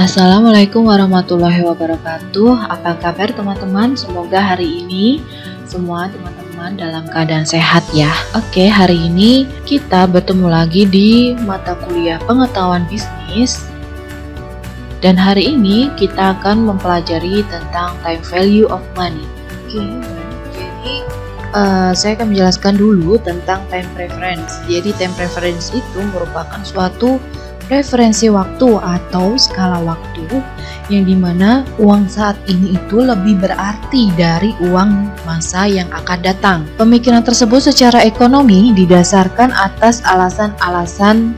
Assalamualaikum warahmatullahi wabarakatuh. Apa kabar teman-teman? Semoga hari ini semua teman-teman dalam keadaan sehat ya. Oke, hari ini kita bertemu lagi di mata kuliah pengetahuan bisnis. Dan hari ini kita akan mempelajari tentang time value of money. Oke, jadi saya akan menjelaskan dulu tentang time preference. Jadi time preference itu merupakan suatu referensi waktu atau skala waktu yang dimana uang saat ini itu lebih berarti dari uang masa yang akan datang. Pemikiran tersebut secara ekonomi didasarkan atas alasan-alasan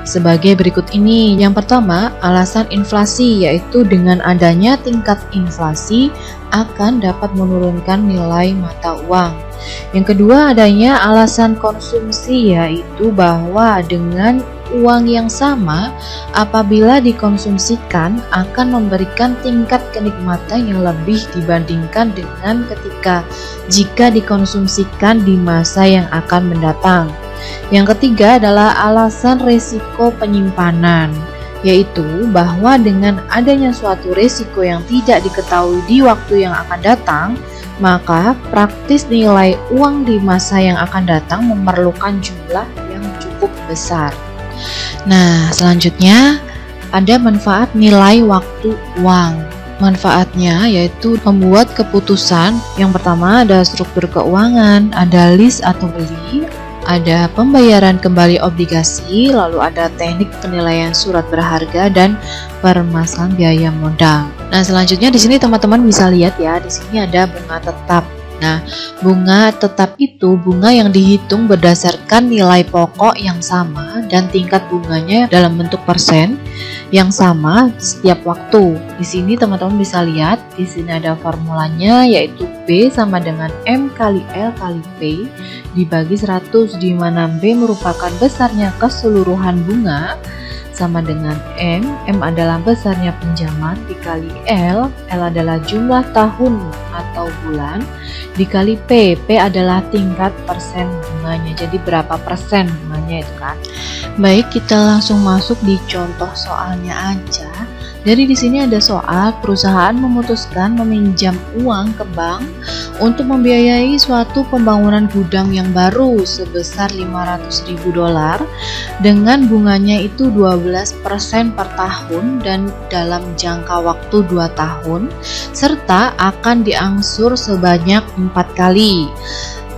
sebagai berikut ini. Yang pertama, alasan inflasi, yaitu dengan adanya tingkat inflasi akan dapat menurunkan nilai mata uang. Yang kedua, adanya alasan konsumsi, yaitu bahwa dengan uang yang sama apabila dikonsumsikan akan memberikan tingkat kenikmatan yang lebih dibandingkan dengan jika dikonsumsikan di masa yang akan mendatang. Yang ketiga adalah alasan risiko penyimpanan, yaitu bahwa dengan adanya suatu risiko yang tidak diketahui di waktu yang akan datang, maka praktis nilai uang di masa yang akan datang memerlukan jumlah yang cukup besar. Nah, selanjutnya ada manfaat nilai waktu uang. Manfaatnya yaitu membuat keputusan. Yang pertama ada struktur keuangan, ada lease atau beli, ada pembayaran kembali obligasi, lalu ada teknik penilaian surat berharga dan permasalahan biaya modal. Nah, selanjutnya di sini teman-teman bisa lihat ya, di sini ada bunga tetap. Nah, bunga tetap itu bunga yang dihitung berdasarkan nilai pokok yang sama dan tingkat bunganya dalam bentuk persen yang sama setiap waktu. Di sini teman-teman bisa lihat, di sini ada formulanya yaitu B sama dengan M kali L kali P dibagi 100, di mana B merupakan besarnya keseluruhan bunga sama dengan M adalah besarnya pinjaman dikali L adalah jumlah tahun atau bulan, dikali P adalah tingkat persen bunganya. Jadi berapa persen bunganya itu kan. Baik, kita langsung masuk di contoh soalnya aja. Jadi di sini ada soal perusahaan memutuskan meminjam uang ke bank untuk membiayai suatu pembangunan gudang yang baru sebesar $500.000 dengan bunganya itu 12% per tahun dan dalam jangka waktu 2 tahun serta akan diangsur sebanyak 4 kali.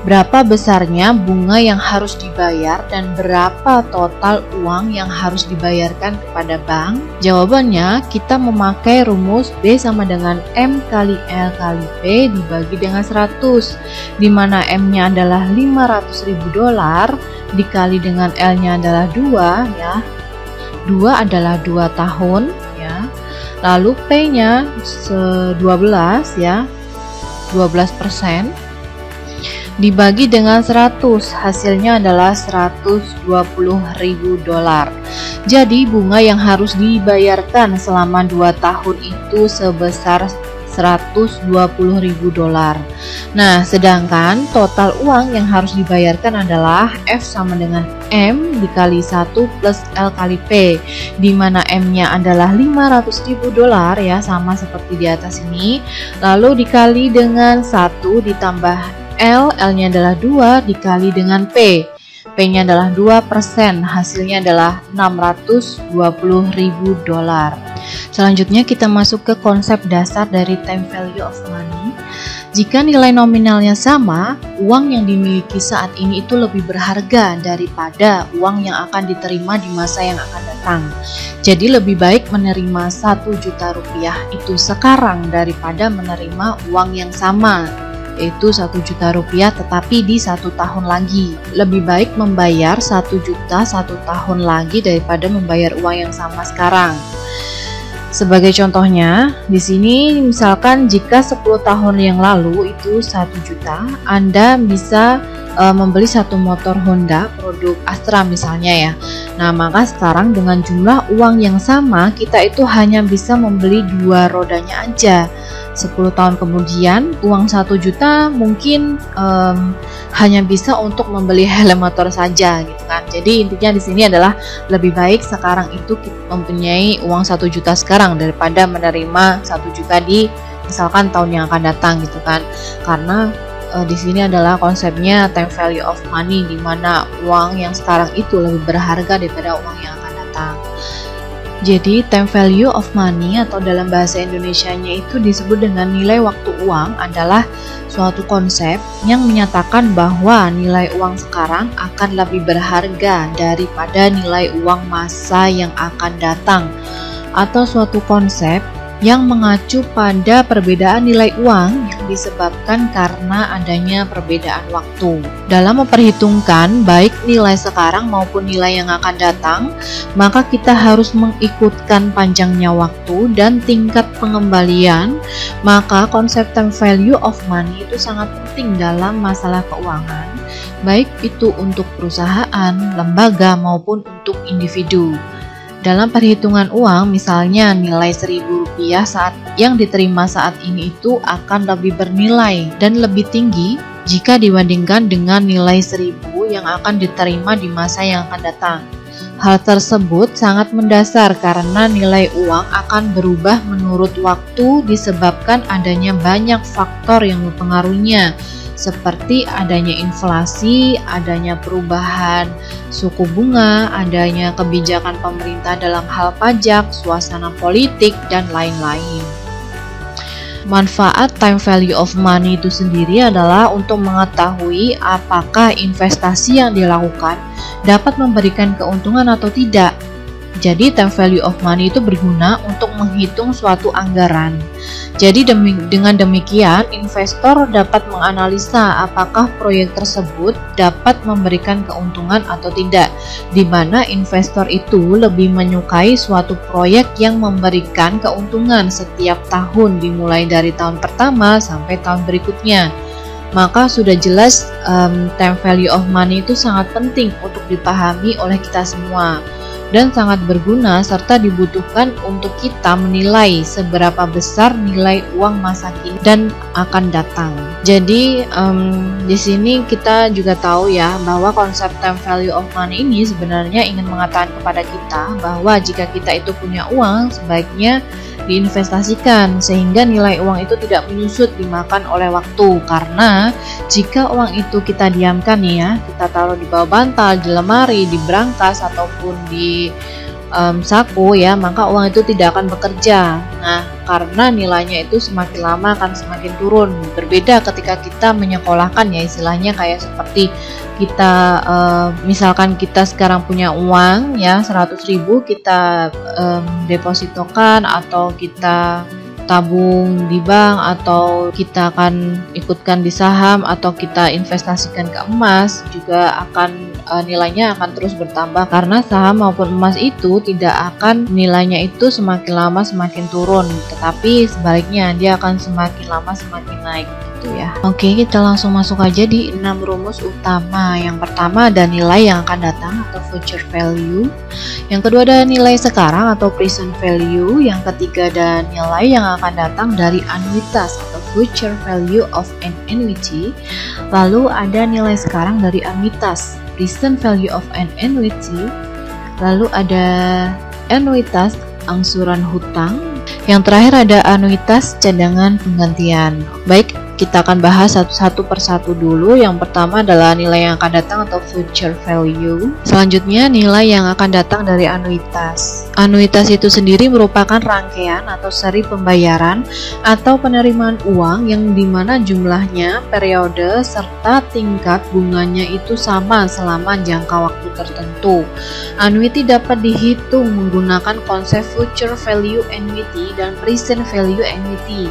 Berapa besarnya bunga yang harus dibayar dan berapa total uang yang harus dibayarkan kepada bank? Jawabannya kita memakai rumus B sama dengan M kali L kali P dibagi dengan 100, di mana M-nya adalah $500.000 dikali dengan L-nya adalah 2 ya. 2 adalah 2 tahun ya. Lalu P-nya 12 ya. 12% dibagi dengan 100, hasilnya adalah $120.000. Jadi bunga yang harus dibayarkan selama 2 tahun itu sebesar $120.000. Nah, sedangkan total uang yang harus dibayarkan adalah F sama dengan M dikali 1 plus L kali P, di mana M-nya adalah $500.000 ya, sama seperti di atas ini. Lalu dikali dengan 1 ditambah L-nya adalah 2 dikali dengan P-nya adalah 2%, hasilnya adalah $620.000. Selanjutnya kita masuk ke konsep dasar dari time value of money. Jika nilai nominalnya sama, uang yang dimiliki saat ini itu lebih berharga daripada uang yang akan diterima di masa yang akan datang. Jadi lebih baik menerima $1 juta itu sekarang daripada menerima uang yang sama, yaitu $1 juta tetapi di 1 tahun lagi. Lebih baik membayar 1 juta 1 tahun lagi daripada membayar uang yang sama sekarang. Sebagai contohnya, di sini misalkan jika 10 tahun yang lalu itu 1 juta, Anda bisa membeli satu motor Honda produk Astra misalnya ya. Nah, maka sekarang dengan jumlah uang yang sama kita itu hanya bisa membeli 2 rodanya aja. 10 tahun kemudian uang 1 juta mungkin hanya bisa untuk membeli helm motor saja gitu kan. Jadi intinya di sini adalah lebih baik sekarang itu kita mempunyai uang 1 juta sekarang daripada menerima 1 juta di misalkan tahun yang akan datang gitu kan. Karena di sini adalah konsepnya time value of money, di mana uang yang sekarang itu lebih berharga daripada uang yang akan datang. Jadi time value of money atau dalam bahasa Indonesianya itu disebut dengan nilai waktu uang adalah suatu konsep yang menyatakan bahwa nilai uang sekarang akan lebih berharga daripada nilai uang masa yang akan datang, atau suatu konsep yang mengacu pada perbedaan nilai uang yang disebabkan karena adanya perbedaan waktu. Dalam memperhitungkan baik nilai sekarang maupun nilai yang akan datang, maka kita harus mengikutkan panjangnya waktu dan tingkat pengembalian. Maka konsep time value of money itu sangat penting dalam masalah keuangan, baik itu untuk perusahaan, lembaga maupun untuk individu. Dalam perhitungan uang, misalnya nilai Rp1.000 saat yang diterima saat ini itu akan lebih bernilai dan lebih tinggi jika dibandingkan dengan nilai 1.000 yang akan diterima di masa yang akan datang. Hal tersebut sangat mendasar karena nilai uang akan berubah menurut waktu disebabkan adanya banyak faktor yang mempengaruhinya, seperti adanya inflasi, adanya perubahan suku bunga, adanya kebijakan pemerintah dalam hal pajak, suasana politik, dan lain-lain. Manfaat time value of money itu sendiri adalah untuk mengetahui apakah investasi yang dilakukan dapat memberikan keuntungan atau tidak. Jadi time value of money itu berguna untuk menghitung suatu anggaran. Jadi dengan demikian investor dapat menganalisa apakah proyek tersebut dapat memberikan keuntungan atau tidak, di mana investor itu lebih menyukai suatu proyek yang memberikan keuntungan setiap tahun dimulai dari tahun pertama sampai tahun berikutnya. Maka sudah jelas time value of money itu sangat penting untuk dipahami oleh kita semua dan sangat berguna serta dibutuhkan untuk kita menilai seberapa besar nilai uang masa kini dan akan datang. Jadi di sini kita juga tahu ya bahwa konsep time value of money ini sebenarnya ingin mengatakan kepada kita bahwa jika kita itu punya uang sebaiknya diinvestasikan sehingga nilai uang itu tidak menyusut dimakan oleh waktu. Karena jika uang itu kita diamkan nih ya, kita taruh di bawah bantal, di lemari, di brankas ataupun di saku ya, maka uang itu tidak akan bekerja. Nah, karena nilainya itu semakin lama akan semakin turun. Berbeda ketika kita menyekolahkan ya, istilahnya kayak seperti kita misalkan kita sekarang punya uang ya 100.000 kita depositokan atau kita tabung di bank atau kita akan ikutkan di saham atau kita investasikan ke emas, juga akan nilainya akan terus bertambah karena saham maupun emas itu tidak akan nilainya itu semakin lama semakin turun, tetapi sebaliknya dia akan semakin lama semakin naik gitu ya. Oke, kita langsung masuk aja di 6 rumus utama. Yang pertama ada nilai yang akan datang atau future value. Yang kedua ada nilai sekarang atau present value. Yang ketiga ada nilai yang akan datang dari anuitas atau future value of an annuity. Lalu ada nilai sekarang dari anuitas, present value of an annuity. Lalu ada anuitas angsuran hutang. Yang terakhir ada anuitas cadangan penggantian. Baik, kita akan bahas satu persatu dulu. Yang pertama adalah nilai yang akan datang atau future value. Selanjutnya nilai yang akan datang dari anuitas. Anuitas itu sendiri merupakan rangkaian atau seri pembayaran atau penerimaan uang yang dimana jumlahnya, periode, serta tingkat bunganya itu sama selama jangka waktu tertentu. Annuity dapat dihitung menggunakan konsep future value annuity dan present value annuity.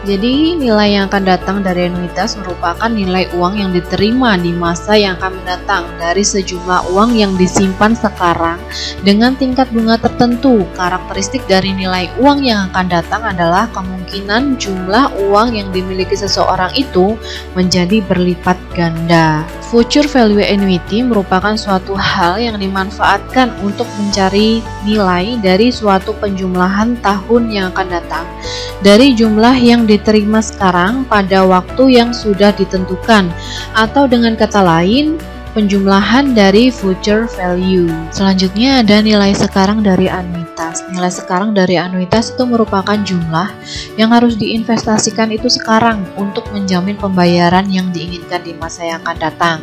Jadi nilai yang akan datang dari anuitas merupakan nilai uang yang diterima di masa yang akan mendatang dari sejumlah uang yang disimpan sekarang dengan tingkat bunga tertentu. Karakteristik dari nilai uang yang akan datang adalah kemungkinan jumlah uang yang dimiliki seseorang itu menjadi berlipat ganda. Future value annuity merupakan suatu hal yang dimanfaatkan untuk mencari nilai dari suatu penjumlahan tahun yang akan datang dari jumlah yang diterima sekarang pada waktu yang sudah ditentukan, atau dengan kata lain, penjumlahan dari future value. Selanjutnya ada nilai sekarang dari anuitas. Nilai sekarang dari anuitas itu merupakan jumlah yang harus diinvestasikan itu sekarang untuk menjamin pembayaran yang diinginkan di masa yang akan datang.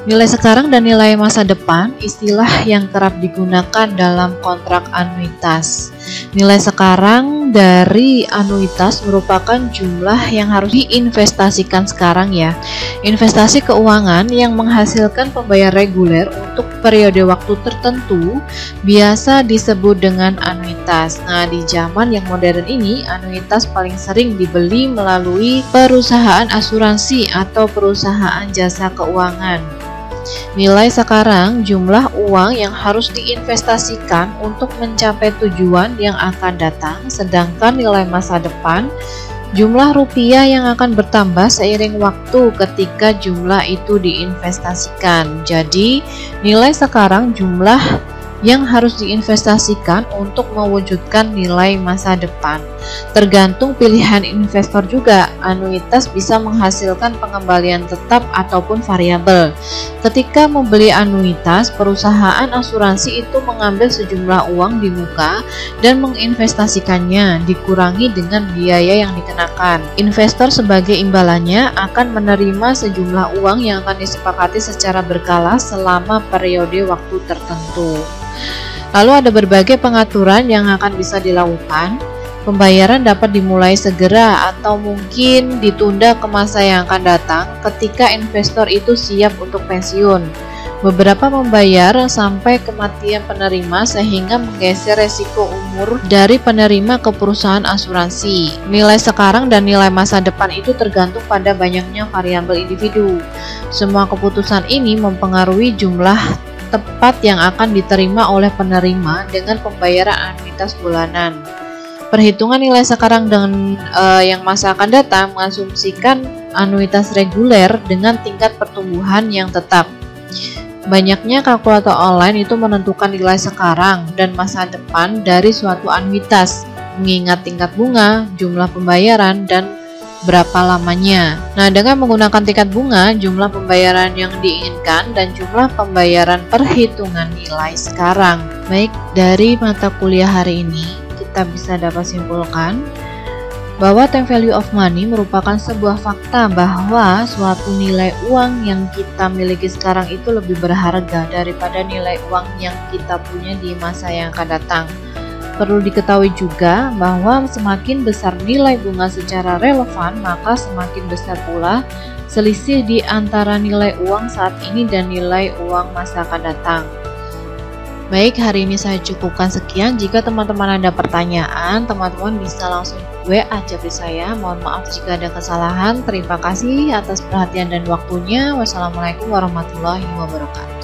Nilai sekarang dan nilai masa depan istilah yang kerap digunakan dalam kontrak anuitas. Nilai sekarang dari anuitas merupakan jumlah yang harus diinvestasikan sekarang ya. Investasi keuangan yang menghasilkan pembayaran reguler untuk periode waktu tertentu biasa disebut dengan anuitas. Nah, di zaman yang modern ini, anuitas paling sering dibeli melalui perusahaan asuransi atau perusahaan jasa keuangan. Nilai sekarang jumlah uang yang harus diinvestasikan untuk mencapai tujuan yang akan datang, sedangkan nilai masa depan jumlah rupiah yang akan bertambah seiring waktu ketika jumlah itu diinvestasikan. Jadi, nilai sekarang jumlah yang harus diinvestasikan untuk mewujudkan nilai masa depan. Tergantung pilihan investor juga, anuitas bisa menghasilkan pengembalian tetap ataupun variabel. Ketika membeli anuitas, perusahaan asuransi itu mengambil sejumlah uang di muka dan menginvestasikannya, dikurangi dengan biaya yang dikenakan. Investor sebagai imbalannya akan menerima sejumlah uang yang akan disepakati secara berkala selama periode waktu tertentu. Lalu ada berbagai pengaturan yang akan bisa dilakukan. Pembayaran dapat dimulai segera atau mungkin ditunda ke masa yang akan datang ketika investor itu siap untuk pensiun. Beberapa membayar sampai kematian penerima sehingga menggeser resiko umur dari penerima ke perusahaan asuransi. Nilai sekarang dan nilai masa depan itu tergantung pada banyaknya variabel individu. Semua keputusan ini mempengaruhi jumlah tepat yang akan diterima oleh penerima dengan pembayaran anuitas bulanan. Perhitungan nilai sekarang dengan yang masa akan datang mengasumsikan anuitas reguler dengan tingkat pertumbuhan yang tetap. Banyaknya kalkulator online itu menentukan nilai sekarang dan masa depan dari suatu anuitas, mengingat tingkat bunga, jumlah pembayaran, dan berapa lamanya. Nah, dengan menggunakan tingkat bunga, jumlah pembayaran yang diinginkan, dan jumlah pembayaran perhitungan nilai sekarang. Baik, dari mata kuliah hari ini, kita bisa dapat simpulkan bahwa time value of money merupakan sebuah fakta bahwa suatu nilai uang yang kita miliki sekarang itu lebih berharga daripada nilai uang yang kita punya di masa yang akan datang. Perlu diketahui juga bahwa semakin besar nilai bunga secara relevan, maka semakin besar pula selisih di antara nilai uang saat ini dan nilai uang masa akan datang. Baik, hari ini saya cukupkan sekian. Jika teman-teman ada pertanyaan, teman-teman bisa langsung WA Japri saya. Mohon maaf jika ada kesalahan. Terima kasih atas perhatian dan waktunya. Wassalamualaikum warahmatullahi wabarakatuh.